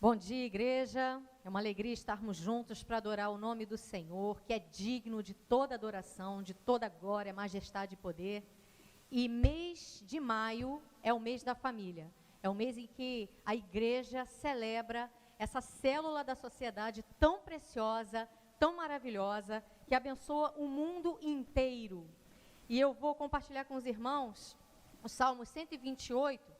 Bom dia, igreja. É uma alegria estarmos juntos para adorar o nome do Senhor, que é digno de toda adoração, de toda glória, majestade e poder. E mês de maio é o mês da família. É o mês em que a igreja celebra essa célula da sociedade tão preciosa, tão maravilhosa, que abençoa o mundo inteiro. E eu vou compartilhar com os irmãos o Salmo 128,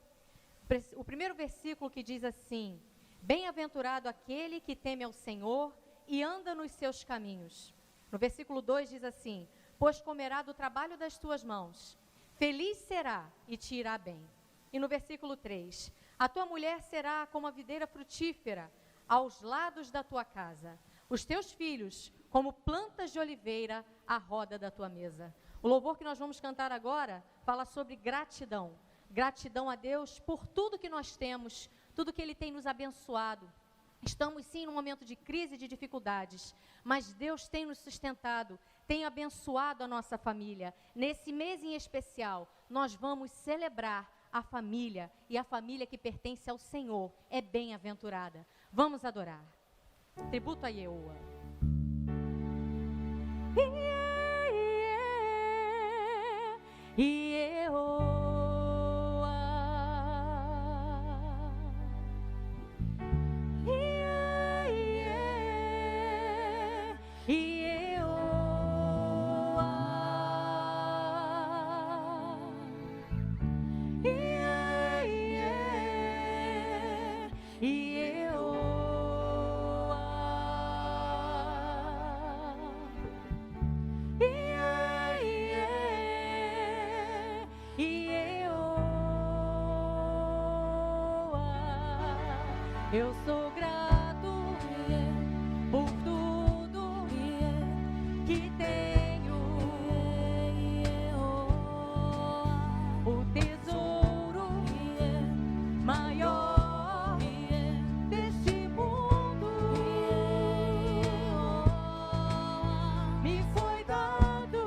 o primeiro versículo que diz assim: bem-aventurado aquele que teme ao Senhor e anda nos seus caminhos. No versículo 2 diz assim: pois comerá do trabalho das tuas mãos, feliz será e te irá bem. E no versículo 3, a tua mulher será como a videira frutífera aos lados da tua casa, os teus filhos como plantas de oliveira à roda da tua mesa. O louvor que nós vamos cantar agora fala sobre gratidão. Gratidão a Deus por tudo que nós temos, tudo que Ele tem nos abençoado. Estamos sim num momento de crise e de dificuldades, mas Deus tem nos sustentado, tem abençoado a nossa família. Nesse mês em especial, nós vamos celebrar a família, e a família que pertence ao Senhor é bem-aventurada. Vamos adorar. Tributo a Yehowa. Yehowa. Eu sou grato por tudo que tenho, o tesouro maior deste mundo me foi dado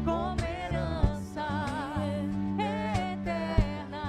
como herança eterna.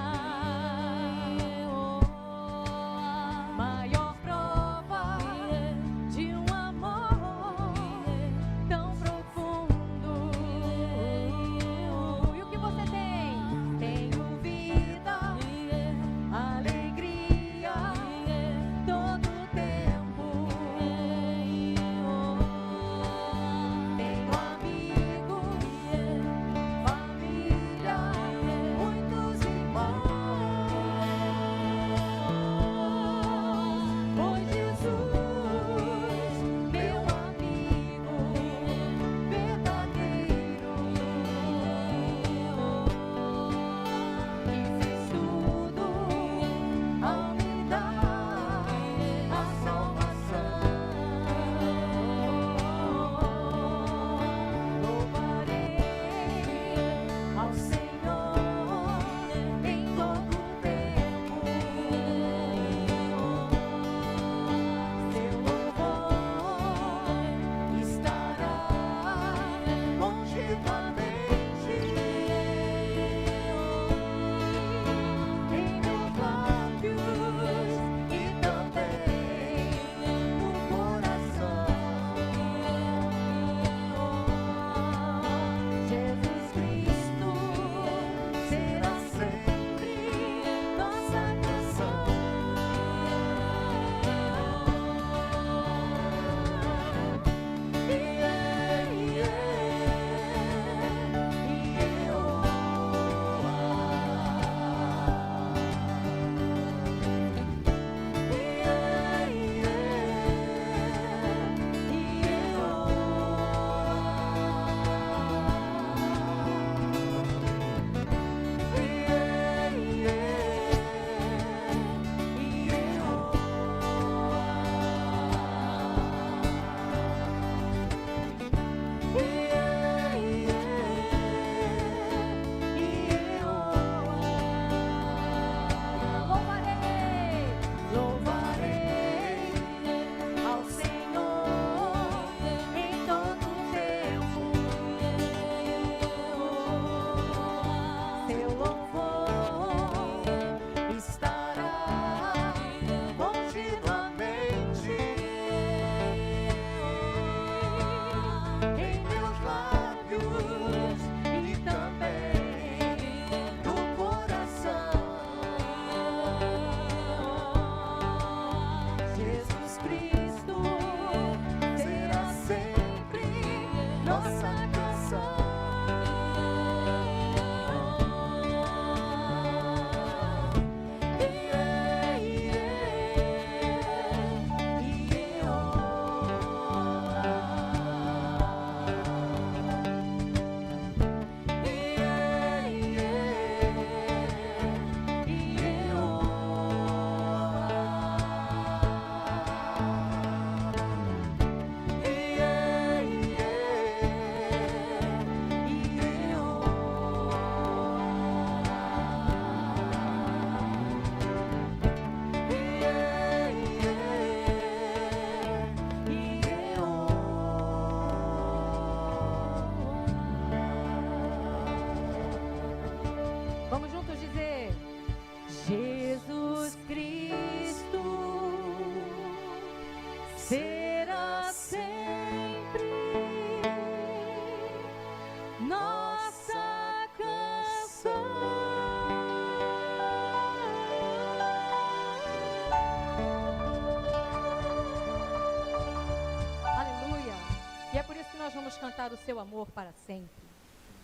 cantar o seu amor para sempre.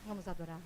Vamos adorar.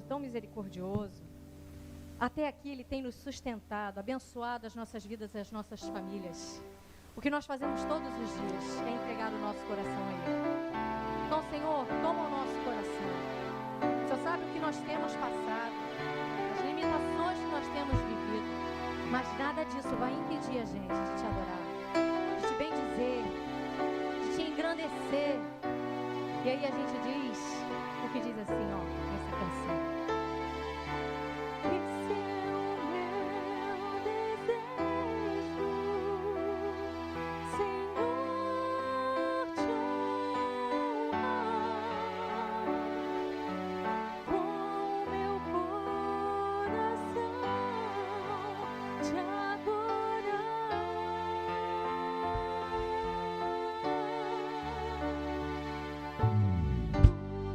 Tão misericordioso. Até aqui Ele tem nos sustentado, abençoado as nossas vidas e as nossas famílias. O que nós fazemos todos os dias é entregar o nosso coração a Ele. Então, Senhor, toma o nosso coração. O Senhor sabe o que nós temos passado, as limitações que nós temos vivido, mas nada disso vai impedir a gente de te adorar, de te bendizer, de te engrandecer. E aí a gente diz o que diz assim, ó, nessa canção.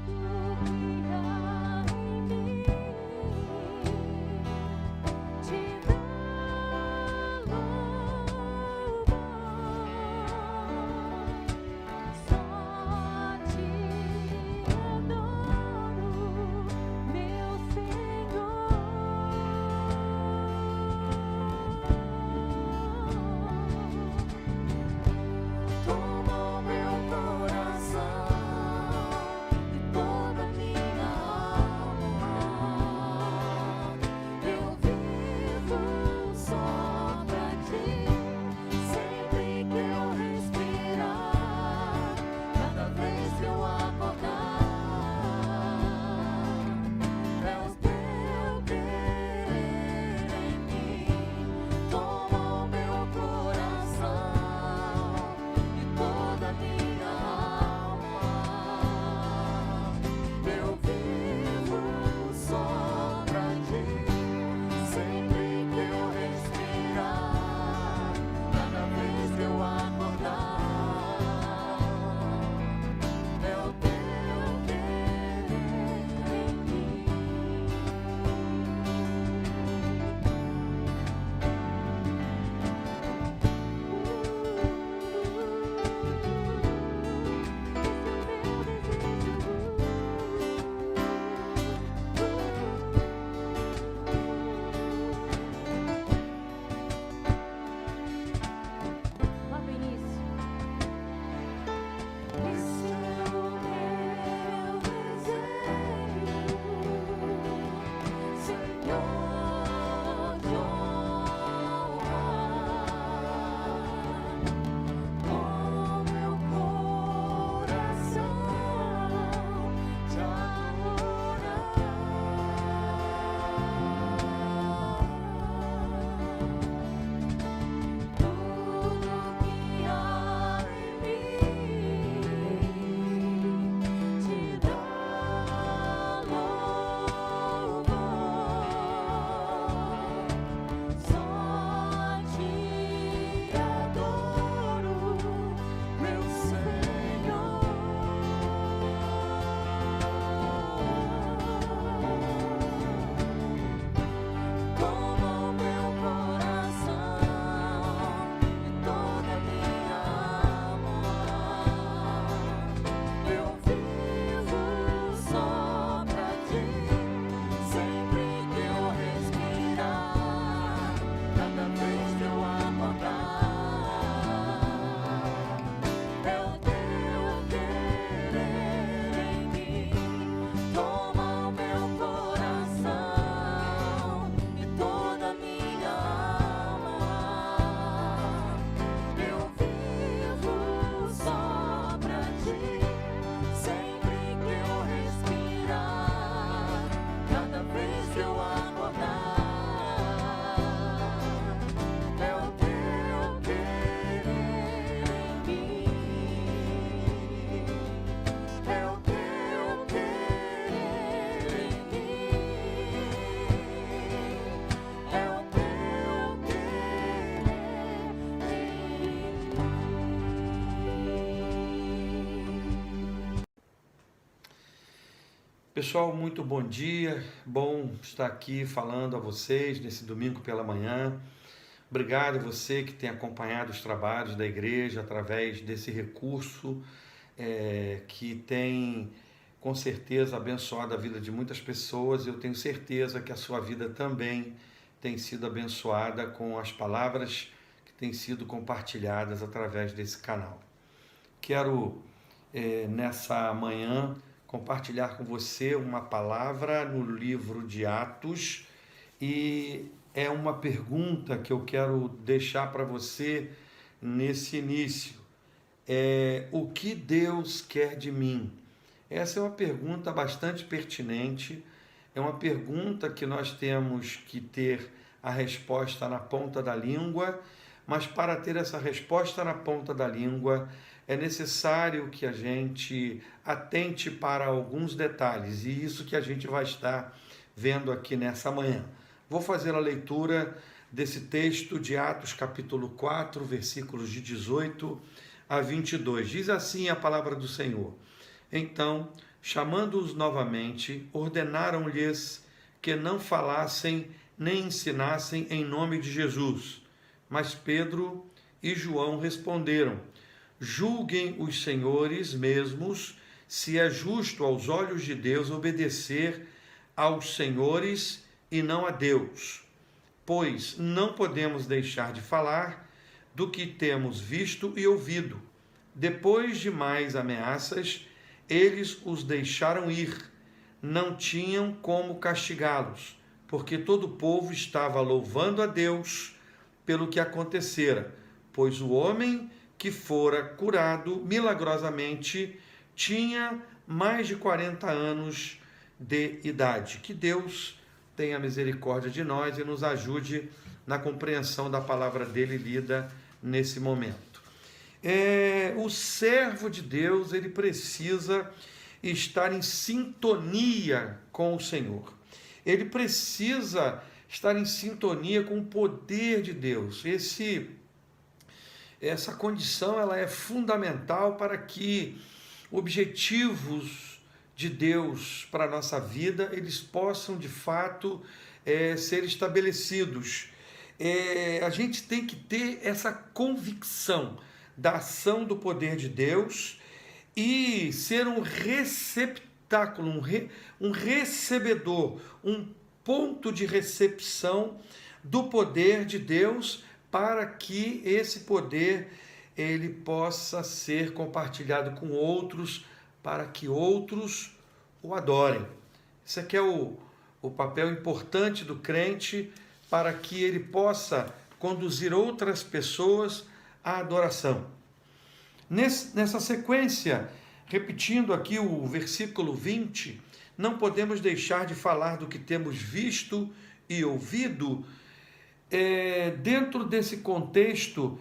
Tudo que há em mim Pessoal, muito bom dia, bom estar aqui falando a vocês nesse domingo pela manhã. Obrigado a você que tem acompanhado os trabalhos da igreja através desse recurso que tem com certeza abençoado a vida de muitas pessoas. Eu tenho certeza que a sua vida também tem sido abençoada com as palavras que têm sido compartilhadas através desse canal. Quero nessa manhã compartilhar com você uma palavra no livro de Atos e é uma pergunta que eu quero deixar para você nesse início. O que Deus quer de mim? Essa é uma pergunta bastante pertinente, é uma pergunta que nós temos que ter a resposta na ponta da língua, mas para ter essa resposta na ponta da língua, é necessário que a gente atente para alguns detalhes, e isso que a gente vai estar vendo aqui nessa manhã. Vou fazer a leitura desse texto de Atos capítulo 4, versículos de 18 a 22. Diz assim a palavra do Senhor. Então, chamando-os novamente, ordenaram-lhes que não falassem nem ensinassem em nome de Jesus. Mas Pedro e João responderam: julguem os senhores mesmos se é justo aos olhos de Deus obedecer aos senhores e não a Deus, pois não podemos deixar de falar do que temos visto e ouvido. Depois de mais ameaças, eles os deixaram ir. Não tinham como castigá-los, porque todo o povo estava louvando a Deus pelo que acontecera, pois o homem que fora curado milagrosamente tinha mais de 40 anos de idade. Que Deus tenha misericórdia de nós e nos ajude na compreensão da palavra dele lida nesse momento. O servo de Deus, ele precisa estar em sintonia com o Senhor. Ele precisa estar em sintonia com o poder de Deus. Essa condição ela é fundamental para que objetivos de Deus para a nossa vida eles possam de fato ser estabelecidos. A gente tem que ter essa convicção da ação do poder de Deus e ser um receptáculo, um recebedor, um ponto de recepção do poder de Deus, para que esse poder ele possa ser compartilhado com outros, para que outros o adorem. Esse aqui é o papel importante do crente, para que ele possa conduzir outras pessoas à adoração. Nessa sequência, repetindo aqui o versículo 20, não podemos deixar de falar do que temos visto e ouvido. Dentro desse contexto,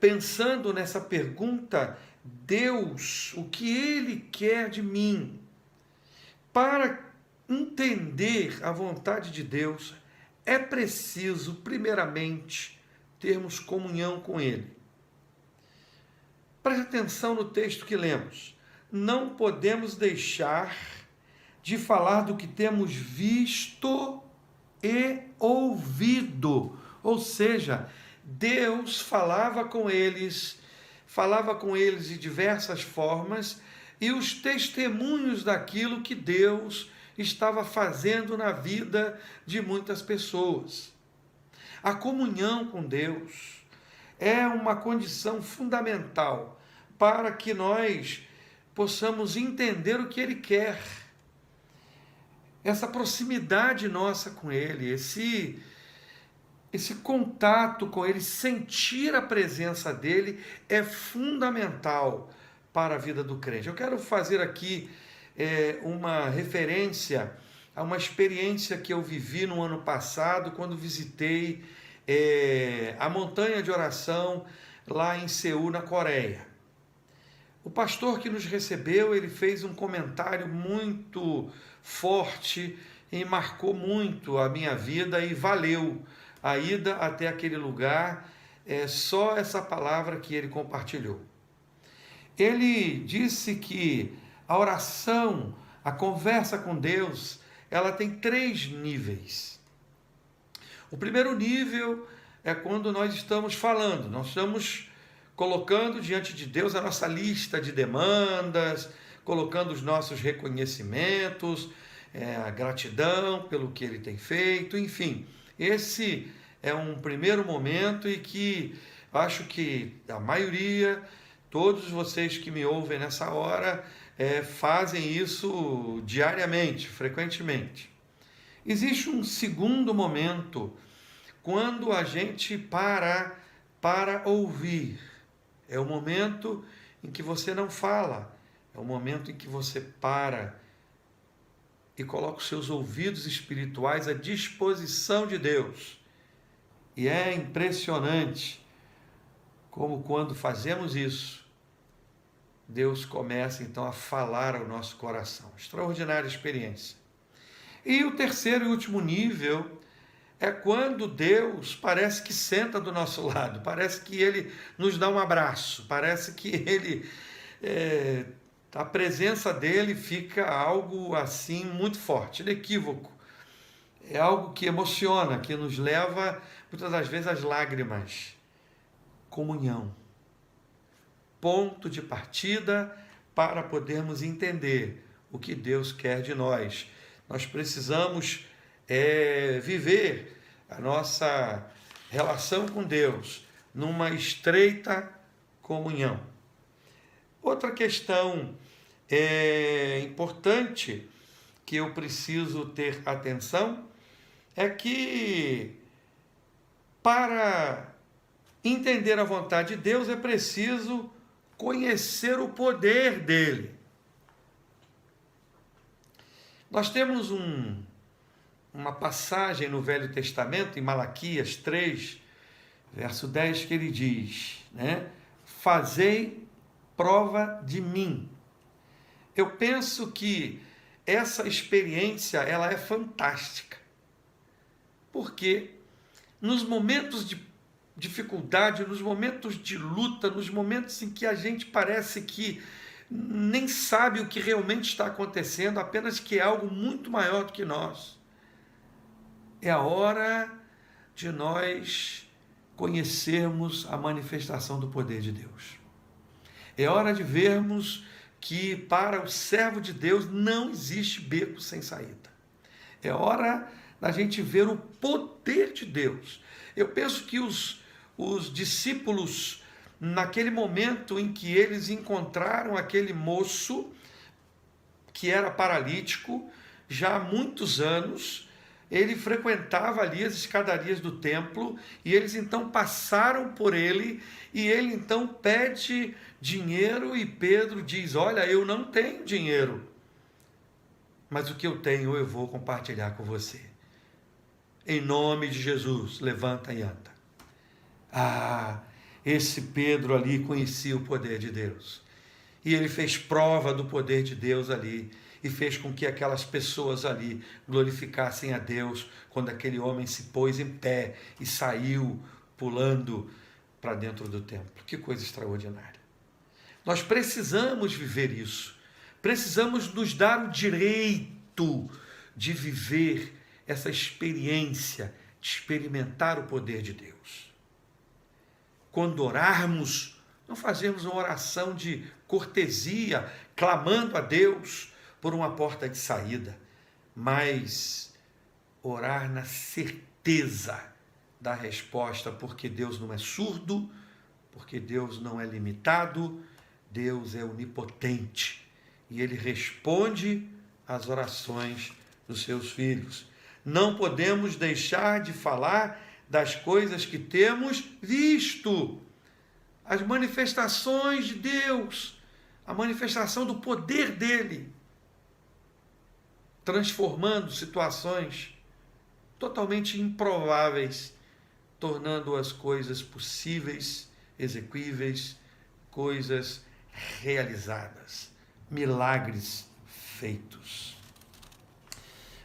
pensando nessa pergunta, Deus, o que Ele quer de mim? Para entender a vontade de Deus, é preciso, primeiramente, termos comunhão com Ele. Preste atenção no texto que lemos. Não podemos deixar de falar do que temos visto e ouvido, ou seja, Deus falava com eles de diversas formas e os testemunhos daquilo que Deus estava fazendo na vida de muitas pessoas. A comunhão com Deus é uma condição fundamental para que nós possamos entender o que Ele quer. Essa proximidade nossa com Ele, esse contato com Ele, sentir a presença dEle é fundamental para a vida do crente. Eu quero fazer aqui uma referência a uma experiência que eu vivi no ano passado, quando visitei a montanha de oração lá em Seul, na Coreia. O pastor que nos recebeu, ele fez um comentário muito forte e marcou muito a minha vida e valeu a ida até aquele lugar, só essa palavra que ele compartilhou. Ele disse que a oração A conversa com Deus, ela tem 3 níveis. O primeiro nível é quando nós estamos falando, nós estamos colocando diante de Deus a nossa lista de demandas, colocando os nossos reconhecimentos, a gratidão pelo que Ele tem feito, enfim. Esse é um primeiro momento e que acho que a maioria, todos vocês que me ouvem nessa hora, fazem isso diariamente, frequentemente. Existe um segundo momento, quando a gente para ouvir. É o momento em que você não fala, é o momento em que você para e coloca os seus ouvidos espirituais à disposição de Deus. E é impressionante como quando fazemos isso, Deus começa então a falar ao nosso coração. Extraordinária experiência. E o terceiro e último nível é quando Deus parece que senta do nosso lado, parece que Ele nos dá um abraço, parece que Ele, a presença dEle fica algo assim muito forte, inequívoco. É algo que emociona, que nos leva muitas das vezes às lágrimas. Comunhão. Ponto de partida para podermos entender o que Deus quer de nós. Nós precisamos viver a nossa relação com Deus numa estreita comunhão. Outra questão importante que eu preciso ter atenção é que para entender a vontade de Deus é preciso conhecer o poder dele. Nós temos uma passagem no Velho Testamento, em Malaquias 3, verso 10, que ele diz, fazei prova de mim. Eu penso que essa experiência ela é fantástica, porque nos momentos de dificuldade, nos momentos de luta, nos momentos em que a gente parece que nem sabe o que realmente está acontecendo, apenas que é algo muito maior do que nós, é a hora de nós conhecermos a manifestação do poder de Deus. É hora de vermos que para o servo de Deus não existe beco sem saída. É hora da gente ver o poder de Deus. Eu penso que os discípulos, naquele momento em que eles encontraram aquele moço que era paralítico, já há muitos anos, ele frequentava ali as escadarias do templo, e eles então passaram por ele, e ele então pede dinheiro, e Pedro diz, olha, eu não tenho dinheiro, mas o que eu tenho eu vou compartilhar com você. Em nome de Jesus, levanta e anda. Esse Pedro ali conhecia o poder de Deus. E ele fez prova do poder de Deus ali. E fez com que aquelas pessoas ali glorificassem a Deus quando aquele homem se pôs em pé e saiu pulando para dentro do templo. Que coisa extraordinária. Nós precisamos viver isso. Precisamos nos dar o direito de viver essa experiência, de experimentar o poder de Deus. Quando orarmos, não fazemos uma oração de cortesia, clamando a Deus por uma porta de saída, mas orar na certeza da resposta, porque Deus não é surdo, porque Deus não é limitado, Deus é onipotente e Ele responde às orações dos seus filhos. Não podemos deixar de falar das coisas que temos visto, as manifestações de Deus, a manifestação do poder dele, transformando situações totalmente improváveis, tornando as coisas possíveis, exequíveis, coisas realizadas, milagres feitos.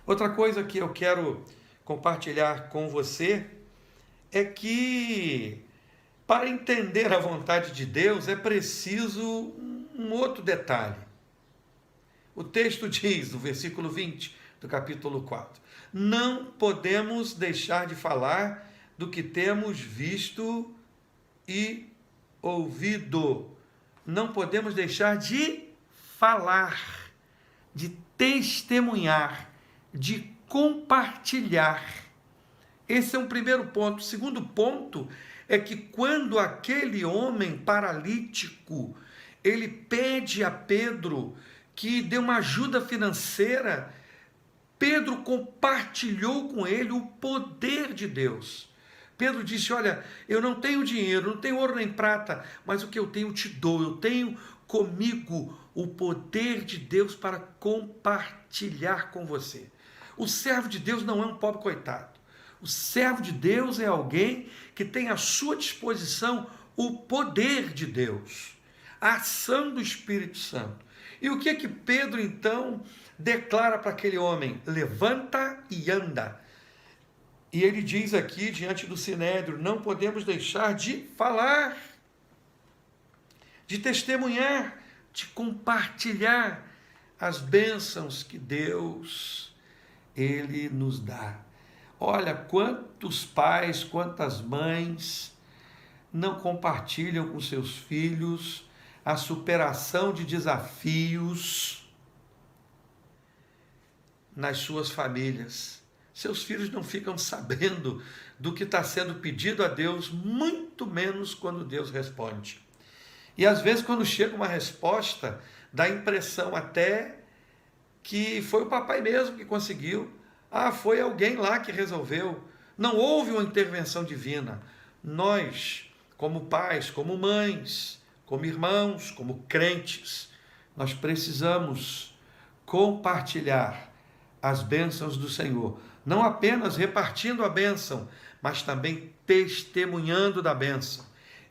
Outra coisa que eu quero compartilhar com você é que para entender a vontade de Deus é preciso um outro detalhe. O texto diz, no versículo 20 do capítulo 4, não podemos deixar de falar do que temos visto e ouvido. Não podemos deixar de falar, de testemunhar, de compartilhar. Esse é um primeiro ponto. O segundo ponto é que quando aquele homem paralítico, ele pede a Pedro que dê uma ajuda financeira, Pedro compartilhou com ele o poder de Deus. Pedro disse, olha, eu não tenho dinheiro, não tenho ouro nem prata, mas o que eu tenho eu te dou, eu tenho comigo o poder de Deus para compartilhar com você. O servo de Deus não é um pobre coitado. O servo de Deus é alguém que tem à sua disposição o poder de Deus, a ação do Espírito Santo. E o que é que Pedro, então, declara para aquele homem? Levanta e anda. E ele diz aqui, diante do Sinédrio, não podemos deixar de falar, de testemunhar, de compartilhar as bênçãos que Deus, Ele nos dá. Olha, quantos pais, quantas mães não compartilham com seus filhos a superação de desafios nas suas famílias. Seus filhos não ficam sabendo do que está sendo pedido a Deus, muito menos quando Deus responde. E às vezes quando chega uma resposta, dá a impressão até que foi o papai mesmo que conseguiu. Ah, foi alguém lá que resolveu. Não houve uma intervenção divina. Nós, como pais, como mães, como irmãos, como crentes, nós precisamos compartilhar as bênçãos do Senhor. Não apenas repartindo a bênção, mas também testemunhando da bênção.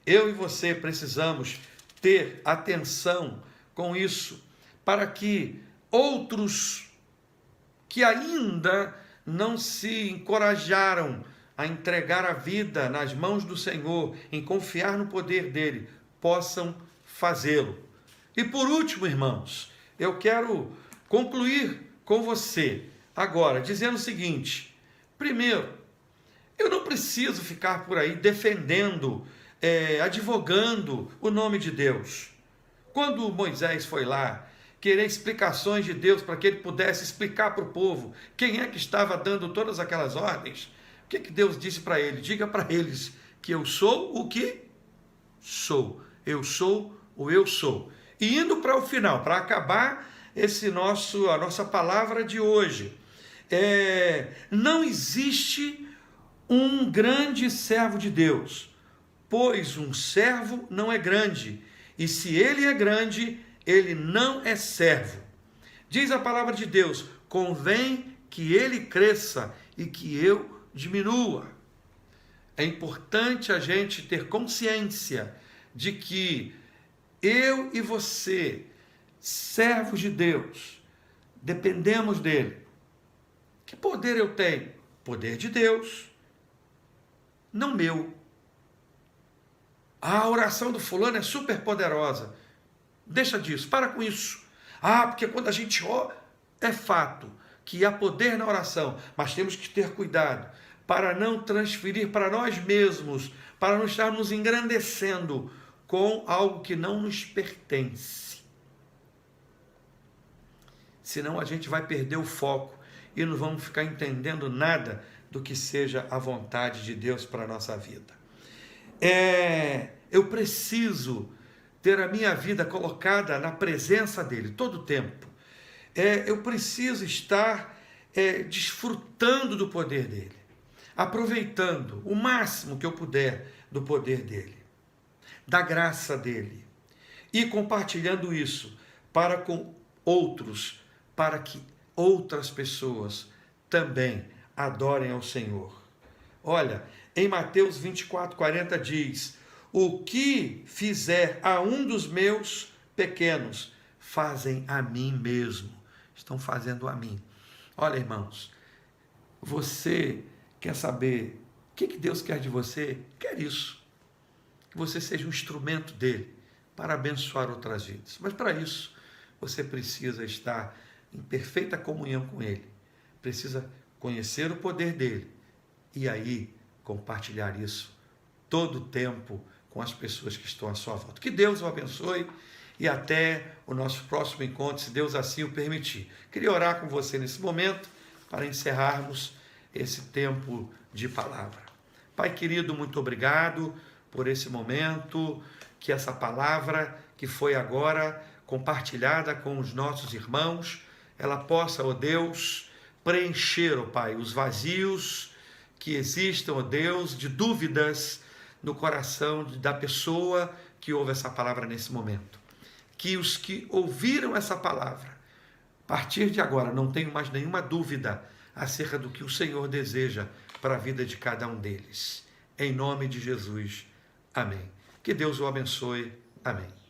Eu e você precisamos ter atenção com isso, para que outros que ainda não se encorajaram a entregar a vida nas mãos do Senhor, em confiar no poder dele, possam fazê-lo. E por último, irmãos, eu quero concluir com você agora, dizendo o seguinte: primeiro, eu não preciso ficar por aí defendendo, advogando o nome de Deus. Quando Moisés foi lá querer explicações de Deus para que ele pudesse explicar para o povo quem é que estava dando todas aquelas ordens, o que Deus disse para ele? Diga para eles que eu sou o que sou. Eu sou o eu sou. E indo para o final, para acabar a nossa palavra de hoje, não existe um grande servo de Deus, pois um servo não é grande, e se ele é grande, ele não é servo. Diz a palavra de Deus, convém que ele cresça e que eu diminua. É importante a gente ter consciência de que eu e você, servos de Deus, dependemos dele. Que poder eu tenho? Poder de Deus, não meu. A oração do fulano é super poderosa. Deixa disso, para com isso. Porque quando a gente ora, é fato que há poder na oração, mas temos que ter cuidado para não transferir para nós mesmos, para não estarmos engrandecendo com algo que não nos pertence. Senão a gente vai perder o foco e não vamos ficar entendendo nada do que seja a vontade de Deus para a nossa vida. Eu preciso ter a minha vida colocada na presença dele todo o tempo. Eu preciso estar desfrutando do poder dele, aproveitando o máximo que eu puder do poder dele, da graça dele, e compartilhando isso para com outros, para que outras pessoas também adorem ao Senhor. Olha, em Mateus 24:40 diz: o que fizer a um dos meus pequenos, fazem a mim mesmo. Estão fazendo a mim. Olha, irmãos, você quer saber o que Deus quer de você? Quer isso. Que você seja um instrumento dele para abençoar outras vidas. Mas para isso, você precisa estar em perfeita comunhão com Ele, precisa conhecer o poder dEle e aí compartilhar isso todo o tempo com as pessoas que estão à sua volta. Que Deus o abençoe e até o nosso próximo encontro, se Deus assim o permitir. Queria orar com você nesse momento para encerrarmos esse tempo de palavra. Pai querido, muito obrigado por esse momento, que essa palavra que foi agora compartilhada com os nossos irmãos, ela possa, ó Deus, preencher, ó Pai, os vazios que existam, ó Deus, de dúvidas no coração da pessoa que ouve essa palavra nesse momento. Que os que ouviram essa palavra, a partir de agora, não tenham mais nenhuma dúvida acerca do que o Senhor deseja para a vida de cada um deles. Em nome de Jesus. Amém. Que Deus o abençoe. Amém.